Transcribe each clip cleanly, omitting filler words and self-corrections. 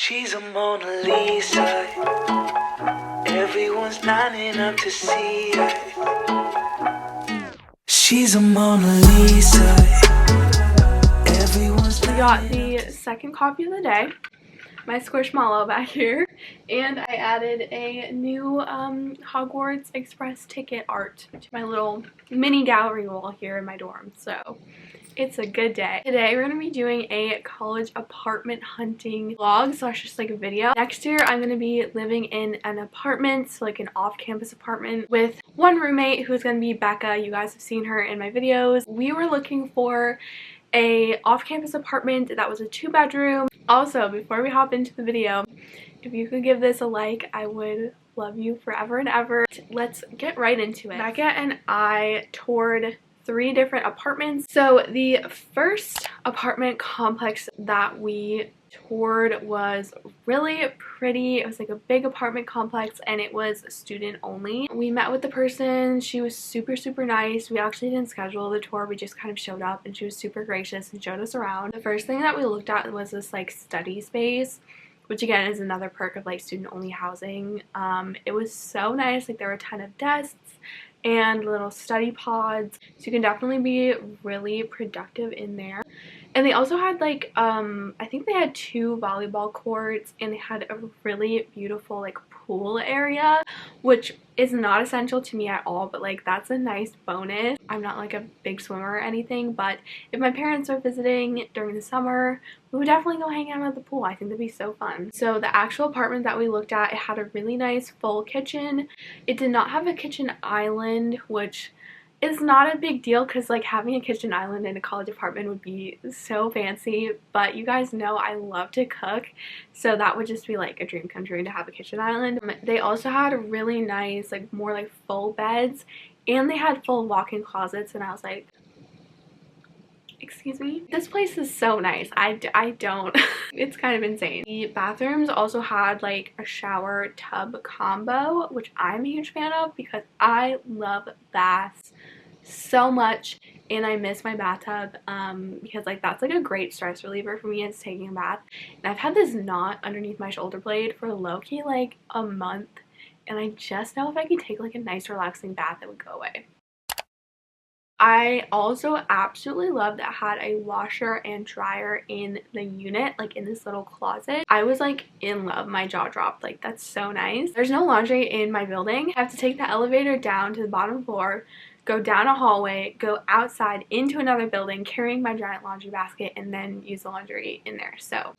She's a Mona Lisa. Everyone's lining up to see her. She's a Mona Lisa. Everyone's We got the second copy of the day, my Squishmallow back here, and I added a new Hogwarts Express ticket art to my little mini gallery wall here in my dorm, so it's a good day. Today we're going to be doing a college apartment hunting vlog, so it's just like a video. Next year I'm going to be living in an apartment, so like an off-campus apartment with one roommate who's going to be Becca. You guys have seen her in my videos. We were looking for a off-campus apartment that was a 2-bedroom. Also, before we hop into the video, if you could give this a like, I would love you forever and ever. Let's get right into it. Becca and I toured 3 different apartments. So the first apartment complex that we toured was really pretty. It was like a big apartment complex and it was student only. We met with the person. She was super nice. We actually didn't schedule the tour. We just kind of showed up and she was super gracious and showed us around. The first thing that we looked at was this like study space, which again is another perk of like student only housing. It was so nice. Like there were a ton of desks and little study pods, so you can definitely be really productive in there. And they also had like I think they had 2 volleyball courts, and they had a really beautiful like pool area, which is not essential to me at all, but like that's a nice bonus. I'm not like a big swimmer or anything, but if my parents are visiting during the summer, we would definitely go hang out at the pool. I think that'd be so fun. So the actual apartment that we looked at, it had a really nice full kitchen. It did not have a kitchen island, which is not a big deal because like having a kitchen island in a college apartment would be so fancy, but you guys know I love to cook, so that would just be like a dream come true to have a kitchen island. They also had really nice like more like full beds, and they had full walk-in closets, and I was like, excuse me, this place is so nice. I don't it's kind of insane. The bathrooms also had like a shower tub combo, which I'm a huge fan of because I love baths so much and I miss my bathtub because like that's like a great stress reliever for me, is taking a bath. And I've had this knot underneath my shoulder blade for low-key like a month, and I just know if I could take like a nice relaxing bath, it would go away. I also absolutely loved that it had a washer and dryer in the unit, like in this little closet. I was like in love. My jaw dropped. Like, that's so nice. There's no laundry in my building. I have to take the elevator down to the bottom floor, go down a hallway, go outside into another building carrying my giant laundry basket, and then use the laundry in there. So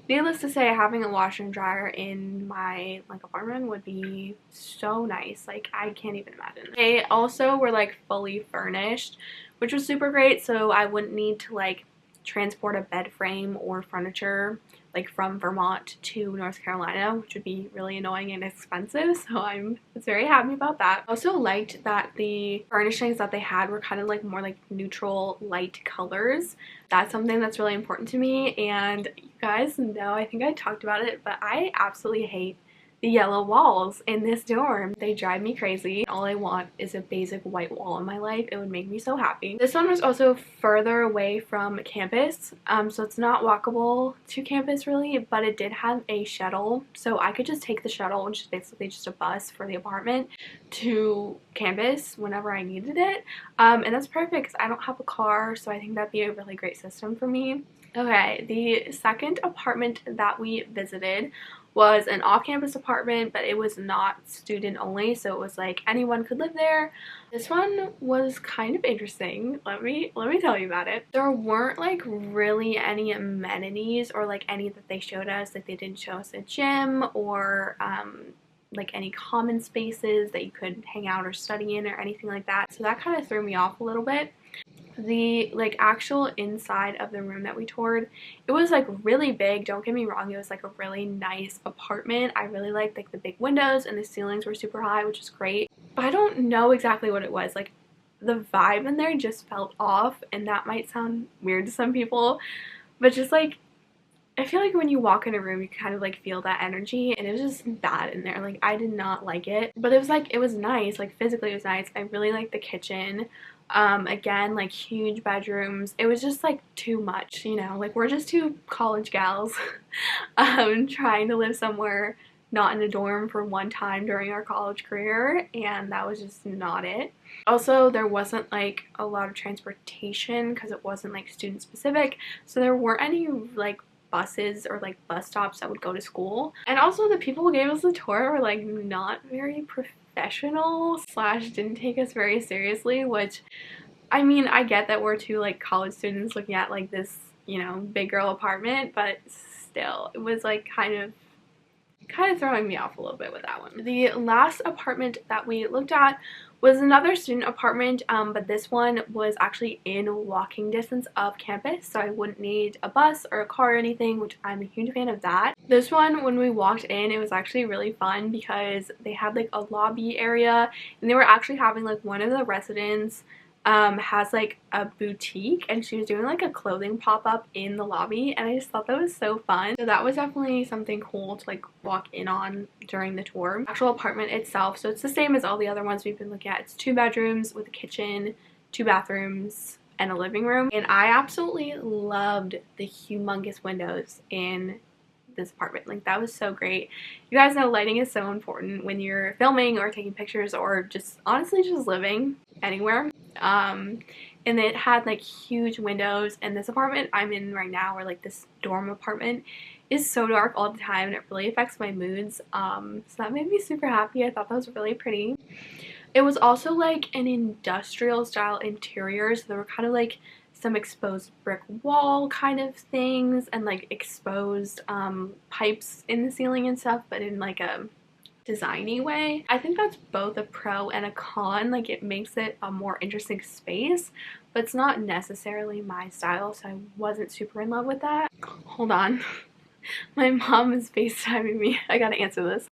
needless to say, having a washer and dryer in my like apartment would be so nice. Like, I can't even imagine. They also were like fully furnished, which was super great, so I wouldn't need to like transport a bed frame or furniture like from Vermont to North Carolina, which would be really annoying and expensive, so I was very happy about that. I also liked that the furnishings that they had were kind of like more like neutral light colors. That's something that's really important to me, and you guys know, I think I talked about it, but I absolutely hate the yellow walls in this dorm. They drive me crazy. All I want is a basic white wall in my life. It would make me so happy. This one was also further away from campus, so it's not walkable to campus really, but it did have a shuttle, so I could just take the shuttle, which is basically just a bus for the apartment, to campus whenever I needed it, and that's perfect because I don't have a car, so I think that'd be a really great system for me. Okay, the second apartment that we visited was an off-campus apartment, but it was not student only, so it was like anyone could live there. This one was kind of interesting. Let me tell you about it. There weren't like really any amenities or like any that they showed us. Like, they didn't show us a gym or like any common spaces that you could hang out or study in or anything like that, so that kind of threw me off a little bit. The like actual inside of the room that we toured, it was like really big, don't get me wrong, it was like a really nice apartment. I really liked like the big windows, and the ceilings were super high, which is great, but I don't know exactly what it was. Like, the vibe in there just felt off, and that might sound weird to some people, but just like I feel like when you walk in a room, you kind of like feel that energy, and it was just bad in there. Like, I did not like it, but it was like, it was nice, like physically it was nice. I really liked the kitchen. Again, like huge bedrooms. It was just like too much, you know, like we're just two college gals trying to live somewhere not in a dorm for one time during our college career, and that was just not it. Also, there wasn't like a lot of transportation because it wasn't like student specific, so there weren't any like buses or like bus stops that would go to school. And also the people who gave us the tour were like not very professional slash didn't take us very seriously, which I mean, I get that we're two like college students looking at like this, you know, big girl apartment, but still it was like kind of throwing me off a little bit with that one. The last apartment that we looked at was another student apartment, but this one was actually in walking distance of campus, so I wouldn't need a bus or a car or anything, which I'm a huge fan of that. This one, when we walked in, it was actually really fun because they had like a lobby area, and they were actually having like one of the residents has like a boutique, and she was doing like a clothing pop-up in the lobby, and I just thought that was so fun. So that was definitely something cool to like walk in on during the tour. Actual apartment itself, so it's the same as all the other ones we've been looking at. It's 2 bedrooms with a kitchen, 2 bathrooms, and a living room, and I absolutely loved the humongous windows in this apartment. Like that was so great. You guys know lighting is so important when you're filming or taking pictures or just honestly just living anywhere. And it had like huge windows, and this apartment I'm in right now, or like this dorm apartment, is so dark all the time, and it really affects my moods. So that made me super happy. I thought that was really pretty. It was also like an industrial style interior, so there were kind of like some exposed brick wall kind of things and like exposed pipes in the ceiling and stuff, but in like a designy way. I think that's both a pro and a con. Like it makes it a more interesting space, but it's not necessarily my style, so I wasn't super in love with that. Hold on. My mom is FaceTiming me. I gotta answer this.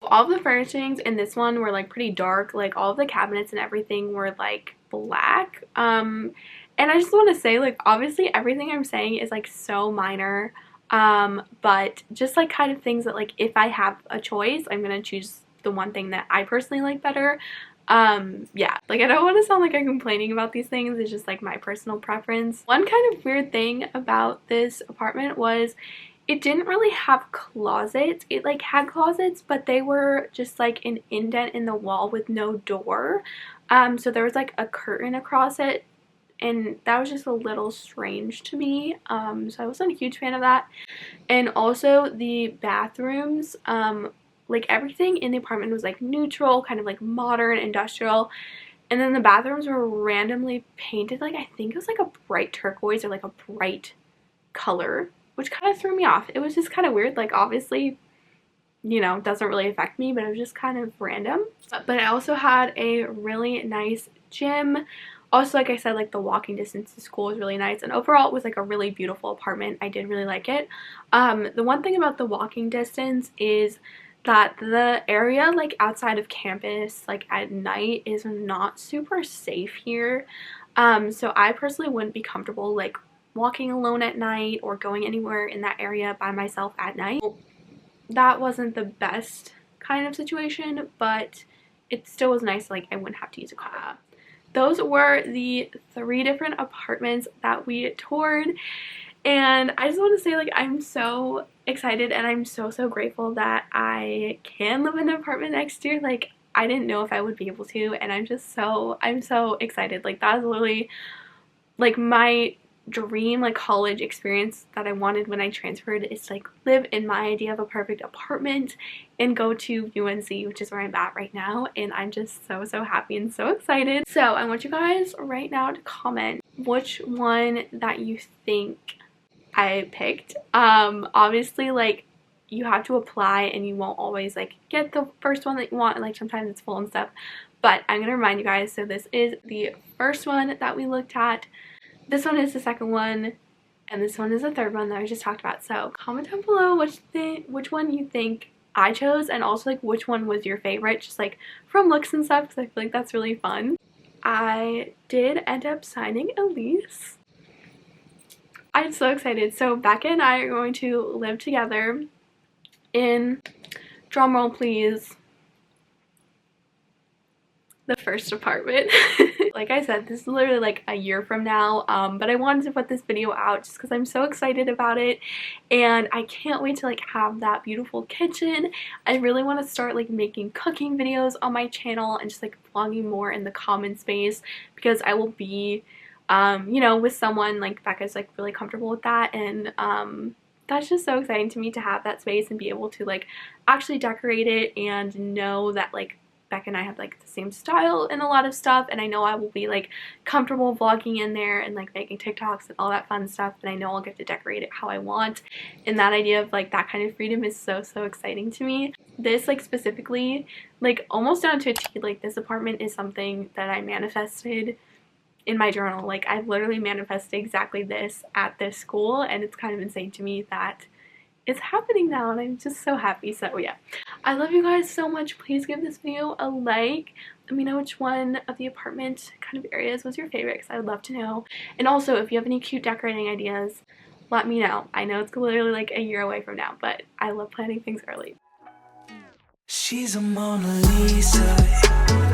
All of the furnishings in this one were like pretty dark. Like all of the cabinets and everything were like black. And I just want to say, like, obviously everything I'm saying is like so minor, but just like kind of things that like if I have a choice, I'm gonna choose the one thing that I personally like better. Yeah, like I don't want to sound like I'm complaining about these things. It's just like my personal preference. One kind of weird thing about this apartment was it didn't really have closets. It like had closets, but they were just like an indent in the wall with no door. So there was like a curtain across it, and that was just a little strange to me. So I wasn't a huge fan of that. And also the bathrooms, like everything in the apartment was like neutral, kind of like modern, industrial. And then the bathrooms were randomly painted, like I think it was like a bright turquoise or like a bright color, which kind of threw me off. It was just kind of weird. Like obviously, you know, doesn't really affect me, but it was just kind of random. But I also had a really nice gym. Also, like I said, like the walking distance to school was really nice, and overall it was like a really beautiful apartment. I did really like it. The one thing about the walking distance is that the area like outside of campus like at night is not super safe here. So I personally wouldn't be comfortable like walking alone at night or going anywhere in that area by myself at night. That wasn't the best kind of situation, but it still was nice. Like I wouldn't have to use a car. Those were the 3 different apartments that we toured, and I just want to say, like, I'm so excited and I'm so grateful that I can live in an apartment next year. Like I didn't know if I would be able to, and I'm so excited. Like that is literally like my dream like college experience that I wanted when I transferred, is to like live in my idea of a perfect apartment and go to UNC, which is where I'm at right now, and I'm just so happy and so excited. So I want you guys right now to comment which one that you think I picked. Obviously like you have to apply and you won't always like get the first one that you want, and like sometimes it's full and stuff, but I'm gonna remind you guys. So this is the first one that we looked at. This one is the second one, and this one is the third one that I just talked about. So comment down below which one you think I chose, and also like which one was your favorite, just like from looks and stuff, because I feel like that's really fun. I did end up signing a lease. I'm so excited. So Becca and I are going to live together in, drumroll please, the first apartment. Like I said, this is literally like a year from now, but I wanted to put this video out just because I'm so excited about it, and I can't wait to like have that beautiful kitchen. I really want to start like making cooking videos on my channel and just like vlogging more in the common space, because I will be you know, with someone like Becca's like really comfortable with that, and that's just so exciting to me to have that space and be able to like actually decorate it and know that like Becca and I have like the same style in a lot of stuff, and I know I will be like comfortable vlogging in there and like making TikToks and all that fun stuff, and I know I'll get to decorate it how I want, and that idea of like that kind of freedom is so exciting to me. This like specifically, like almost down to a T, like this apartment is something that I manifested in my journal. Like I've literally manifested exactly this at this school, and it's kind of insane to me that it's happening now, and I'm just so happy. So yeah, I love you guys so much. Please give this video a like. Let me know which one of the apartment kind of areas was your favorite, because I would love to know. And also, if you have any cute decorating ideas, let me know. I know it's literally like a year away from now, but I love planning things early. She's a Mona Lisa.